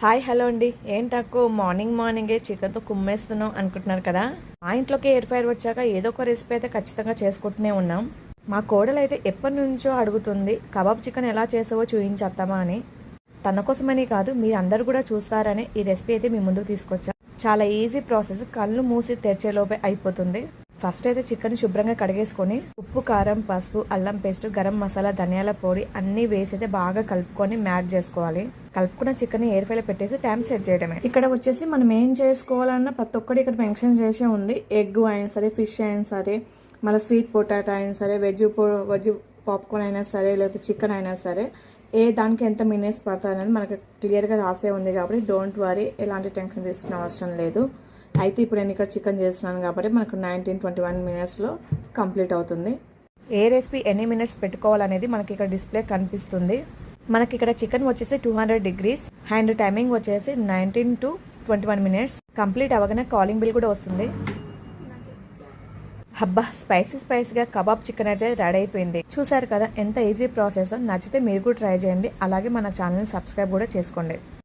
Hi hello అండి. ఏంటక్కు మార్నింగే చికెన్తో కుమ్మేస్తున్నాం అనుకుంటున్నారు కదా. మా ఇంట్లోకి ఎయిర్ ఫ్రైర్ వచ్చాక ఏదో ఒక రెసిపీ అయితే ఖచ్చితంగా చేసుకుంటూనే ఉన్నాం. మా కోడలు అయితే ఎప్పటి నుంచో అడుగుతుంది కబాబ్ చికెన్ ఎలా చేసావో చూపించేద్దామా అని. తన కోసమని కాదు, మీరు అందరు కూడా చూస్తారని ఈ రెసిపీ అయితే మీ ముందుకు తీసుకొచ్చా. చాలా ఈజీ ప్రాసెస్, కళ్ళు మూసి తెరిచేలోపే అయిపోతుంది. ఫస్ట్ అయితే చికెన్ శుభ్రంగా కడిగేసుకొని ఉప్పు, కారం, పసుపు, అల్లం పేస్ట్, గరం మసాలా, ధనియాల పొడి అన్ని వేసి అయితే బాగా కలుపుకొని మ్యాడ్ చేసుకోవాలి. కలుపుకున్న చికెన్ ఎయిర్ ఫ్రైలో పెట్టేసి టైం సెట్ చేయడమే. ఇక్కడ వచ్చేసి మనం ఏం చేసుకోవాలన్నా ప్రతి ఒక్కటి ఇక్కడ మెన్షన్ చేసే ఉంది. ఎగ్ అయినా సరే, ఫిష్ అయినా సరే, మళ్ళీ స్వీట్ పొటాటో అయినా సరే, వెజ్ పాప్కార్న్ అయినా సరే, లేకపోతే చికెన్ అయినా సరే, ఏ దానికి ఎంత మినిట్స్ పడుతుంది అనేది మనకు క్లియర్గా రాసే ఉంది. కాబట్టి డోంట్ వరీ, ఎలాంటి టెన్షన్ తీసుకునే అవసరం లేదు. అయితే ఇప్పుడు నేను ఇక్కడ చికెన్ చేస్తున్నాను కాబట్టి మనకు 19-21 మినిట్స్లో కంప్లీట్ అవుతుంది. ఏ రెసిపీ ఎన్ని మినిట్స్ పెట్టుకోవాలనేది మనకి ఇక్కడ డిస్ప్లే కనిపిస్తుంది. మనకి ఇక్కడ చికెన్ వచ్చేసి 200 degrees అండ్ టైమింగ్ వచ్చేసి 19-21 మినిట్స్. కంప్లీట్ అవ్వగానే కాలింగ్ బిల్ కూడా వస్తుంది. హబ్బా, స్పైసీగా కబాబ్ చికెన్ అయితే రెడీ అయిపోయింది. చూసారు కదా ఎంత ఈజీ ప్రాసెస్. నచ్చితే మీరు కూడా ట్రై చేయండి. అలాగే మన ఛానల్ని సబ్స్క్రైబ్ కూడా చేసుకోండి.